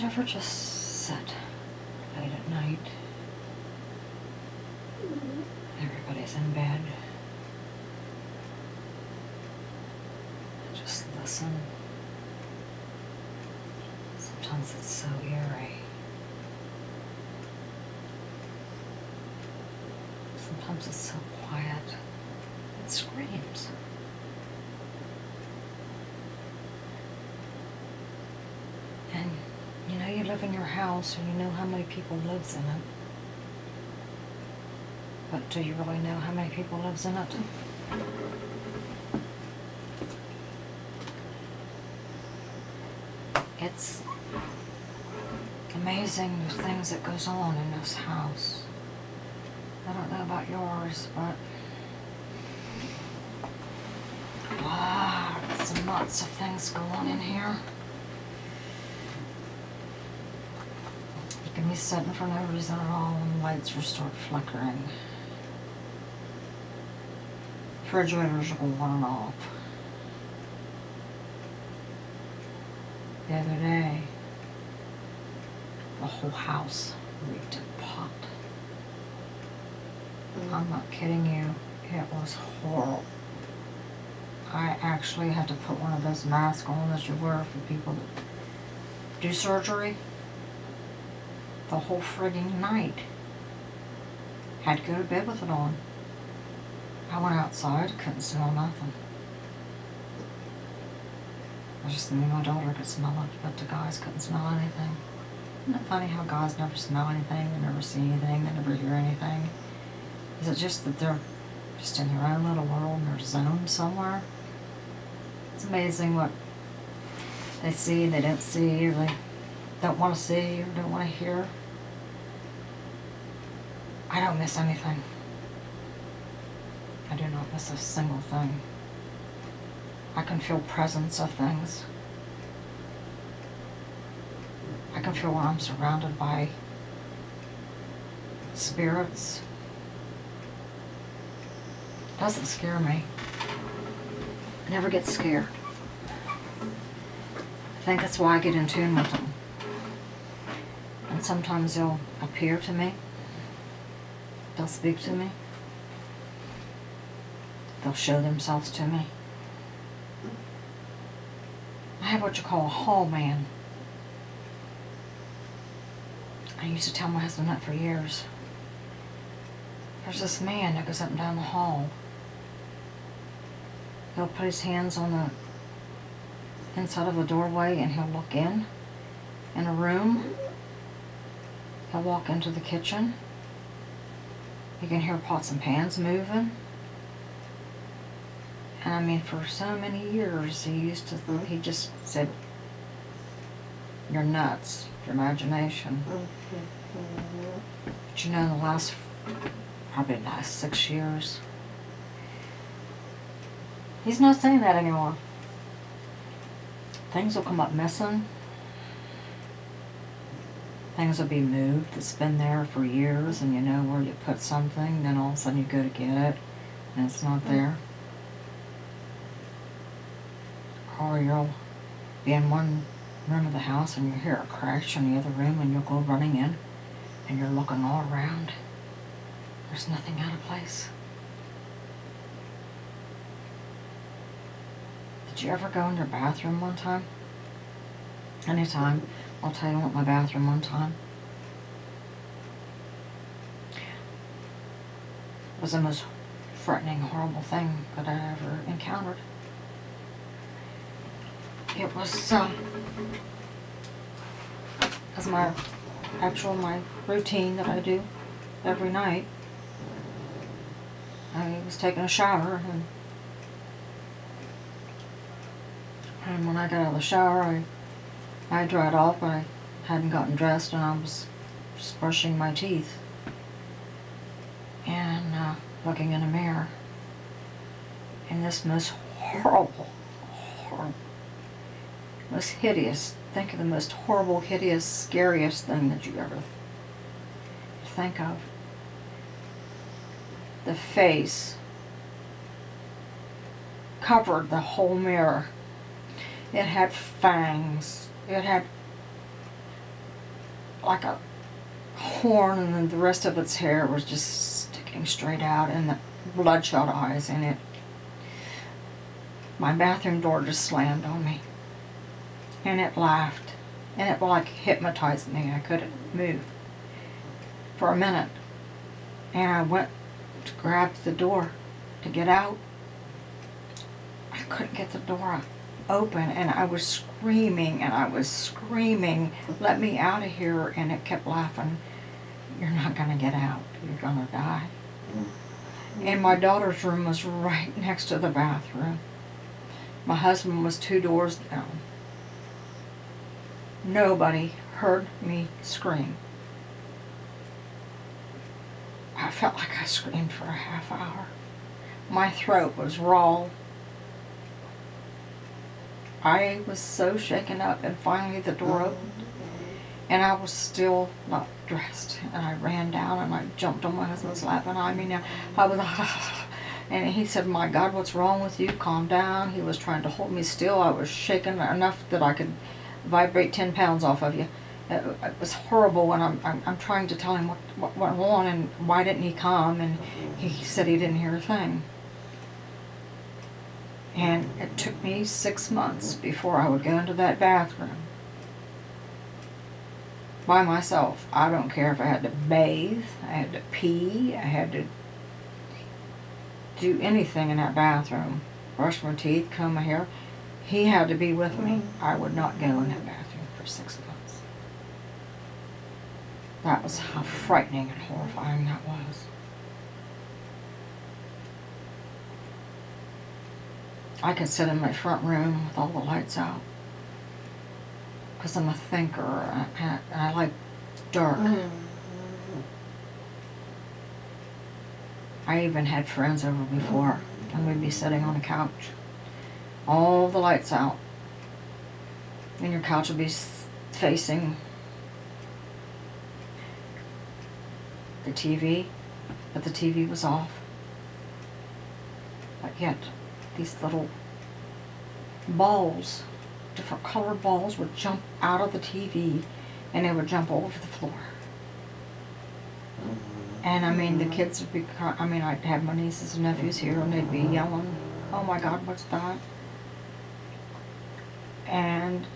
you ever just sit late at night? Everybody's in bed. Just listen. Sometimes it's so eerie. Sometimes it's so quiet. It screams. And you know you live in your house and you know how many people lives in it. But do you really know how many people lives in it? It's amazing the things that goes on in this house. I don't know about yours, but some lots of things go on in here. You can be sitting for no reason at all and the lights will start flickering. Refrigerators will go on and off. The other day, the whole house reeked of pot. I'm not kidding you, it was horrible. I actually had to put one of those masks on that you wear for people that do surgery. The whole frigging night. Had to go to bed with it on. I went outside, couldn't smell nothing. I just knew my daughter could smell it, but the guys couldn't smell anything. Isn't it funny how guys never smell anything, they never see anything, they never hear anything? Is it just that they're just in their own little world in their zone somewhere? It's amazing what they see, they don't see, or they don't want to see, or don't want to hear. I don't miss anything. I do not miss a single thing. I can feel presence of things. I can feel when I'm surrounded by spirits. It doesn't scare me. I never get scared. I think that's why I get in tune with them. And sometimes they'll appear to me. They'll speak to me. They'll show themselves to me. I have what you call a hall man. I used to tell my husband that for years. There's this man that goes up and down the hall. He'll put his hands on the inside of a doorway and he'll look in a room. He'll walk into the kitchen. You can hear pots and pans moving. And I mean, for so many years, he just said, "You're nuts, your imagination." But you know, in the last 6 years, he's not saying that anymore. Things will come up missing. Things will be moved that's been there for years, and you know where you put something, then all of a sudden you go to get it, and it's not there. Or you'll be in one room of the house and you hear a crash in the other room and you'll go running in and you're looking all around. There's nothing out of place. Did you ever go in your bathroom one time? Anytime. I'll tell you what, my bathroom one time was the most frightening, horrible thing that I ever encountered. It was as my routine that I do every night. I was taking a shower, and when I got out of the shower, I dried off, but I hadn't gotten dressed, and I was just brushing my teeth and looking in a mirror. And this most horrible, most hideous, think of the most horrible, hideous, scariest thing that you ever think of. The face covered the whole mirror. It had fangs. It had like a horn, and then the rest of its hair was just sticking straight out, and the bloodshot eyes in it. My bathroom door just slammed on me, and it laughed, and it like hypnotized me. I couldn't move for a minute, and I went to grab the door to get out. I couldn't get the door open, and I was screaming, let me out of here, and it kept laughing. You're not gonna get out, you're gonna die. And my daughter's room was right next to the bathroom. My husband was 2 doors down. Nobody heard me scream. I felt like I screamed for a half hour. My throat was raw. I was so shaken up, and finally the door opened, and I was still not dressed, and I ran down and I jumped on my husband's lap, and I was and he said, my God, what's wrong with you? Calm down. He was trying to hold me still. I was shaken enough that I could vibrate 10 pounds off of you. It was horrible, and I'm trying to tell him what went on and why didn't he come, and he said he didn't hear a thing. And it took me 6 months before I would go into that bathroom by myself. I don't care if I had to bathe, I had to pee, I had to do anything in that bathroom. Brush my teeth, comb my hair. He had to be with me. I would not go in that bathroom for 6 months. That was how frightening and horrifying that was. I could sit in my front room with all the lights out, because I'm a thinker, and I like dark. I even had friends over before, and we'd be sitting on a couch, all the lights out, and your couch would be facing the TV, but the TV was off. But yet, these little balls, different colored balls, would jump out of the TV, and they would jump all over the floor. And I mean, the kids would be, I'd have my nieces and nephews here, and they'd be yelling, oh my God, what's that? And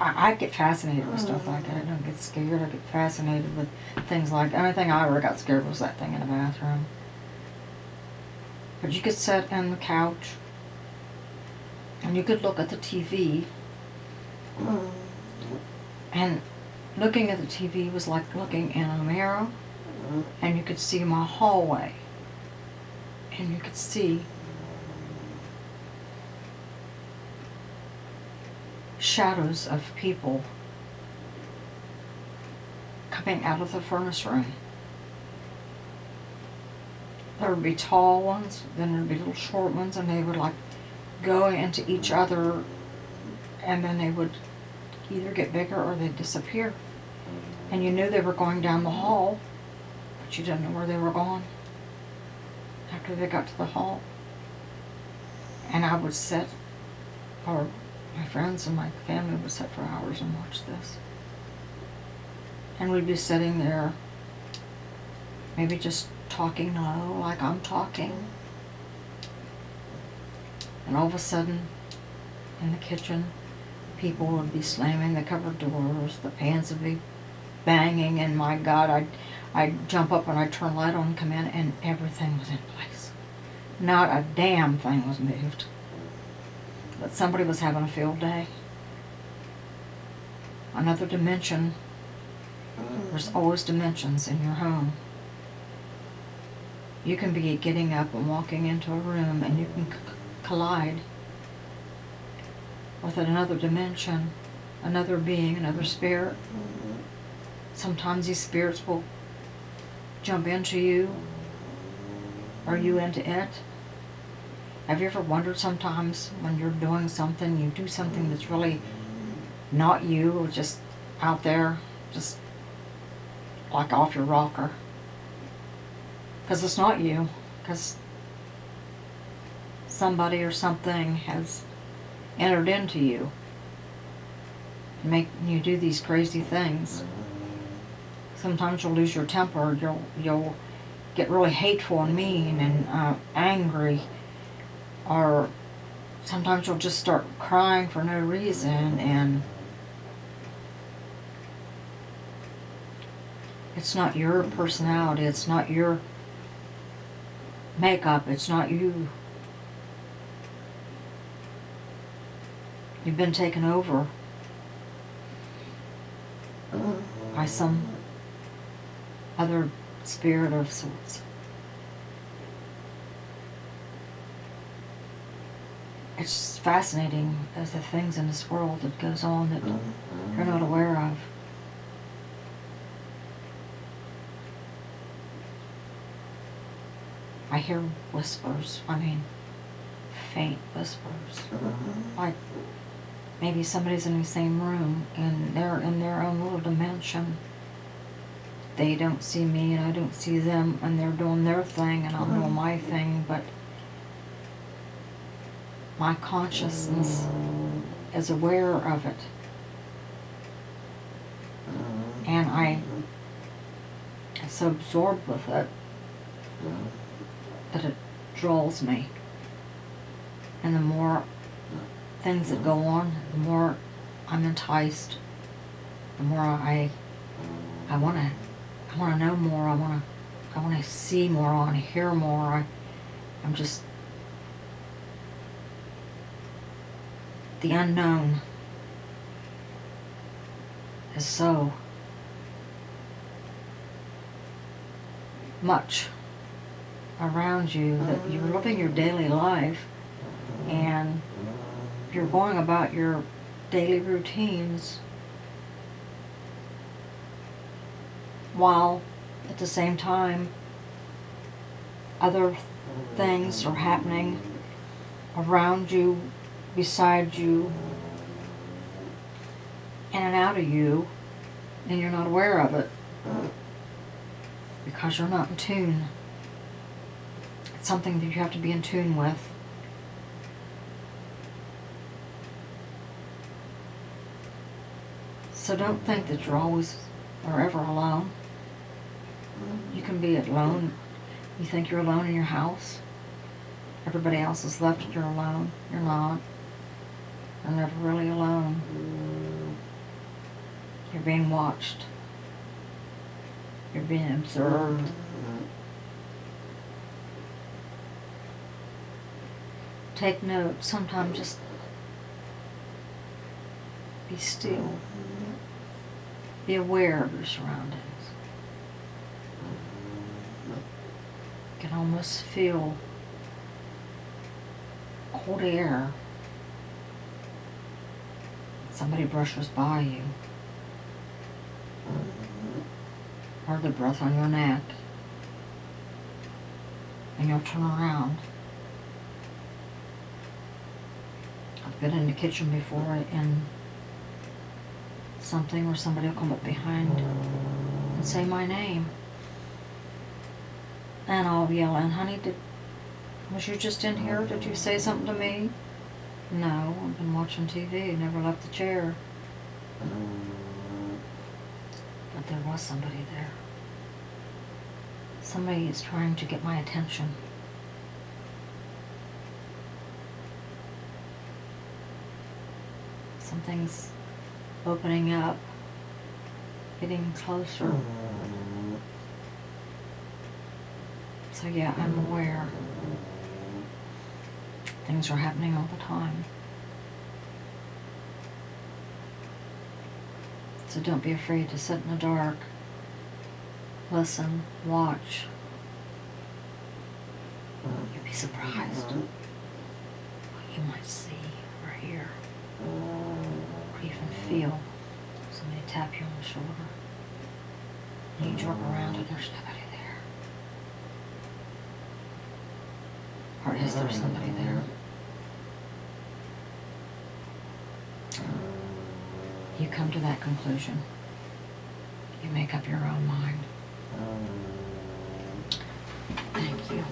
I get fascinated with stuff like that. I don't get scared. I get fascinated with things like, the only thing I ever got scared was that thing in the bathroom. But you could sit on the couch, and you could look at the TV, and looking at the TV was like looking in a mirror, and you could see my hallway, and you could see shadows of people coming out of the furnace room. There would be tall ones, then there would be little short ones, and they would like go into each other, and then they would either get bigger or they'd disappear. And you knew they were going down the hall, but you didn't know where they were going after they got to the hall. And I would sit, or my friends and my family would sit for hours and watch this. And we'd be sitting there, maybe just talking low, like I'm talking. And all of a sudden, in the kitchen, people would be slamming the cupboard doors, the pans would be banging, and my God, I'd jump up and I'd turn the light on and come in, and everything was in place. Not a damn thing was moved. But somebody was having a field day. Another dimension. There's always dimensions in your home. You can be getting up and walking into a room, and you can collide with another dimension, another being, another spirit. Sometimes these spirits will jump into you, or you into it. Have you ever wondered sometimes when you're doing something, you do something that's really not you, or just out there, just like off your rocker? Because it's not you, because somebody or something has entered into you and making you do these crazy things. Sometimes you'll lose your temper. You'll get really hateful and mean and angry, or sometimes you'll just start crying for no reason, and it's not your personality, it's not your makeup, it's not you. You've been taken over by some other spirit of sorts. It's just fascinating as the things in this world that goes on that you're not aware of. I hear whispers, faint whispers. Like maybe somebody's in the same room and they're in their own little dimension. They don't see me and I don't see them, and they're doing their thing and I'm doing my thing, but my consciousness is aware of it. And I'm so absorbed with it that it draws me. And the more things that go on, the more I'm enticed. The more I want to know more. I want to see more. I want to hear more. I'm just the unknown is so much around you that you're living your daily life and you're going about your daily routines while at the same time other things are happening around you, beside you, in and out of you, and you're not aware of it because you're not in tune. It's something that you have to be in tune with. So don't think that you're always or ever alone. You can be alone. You think you're alone in your house. Everybody else is left and you're alone. You're not. You're never really alone. You're being watched. You're being observed. Take note. Sometimes just be still. Be aware of your surroundings. You can almost feel cold air. Somebody brushes by you. Or the breath on your neck. And you'll turn around. I've been in the kitchen before and something or somebody will come up behind and say my name. And I'll yell, and honey, was you just in here? Did you say something to me? No, I've been watching TV, never left the chair. But there was somebody there. Somebody is trying to get my attention. Something's opening up, getting closer. So yeah, I'm aware. Things are happening all the time. So don't be afraid to sit in the dark. Listen, watch. You'll be surprised what you might see or hear. Or even feel somebody tap you on the shoulder. And you jerk around and there's nobody there. Or is there somebody there? You come to that conclusion. You make up your own mind. Thank you.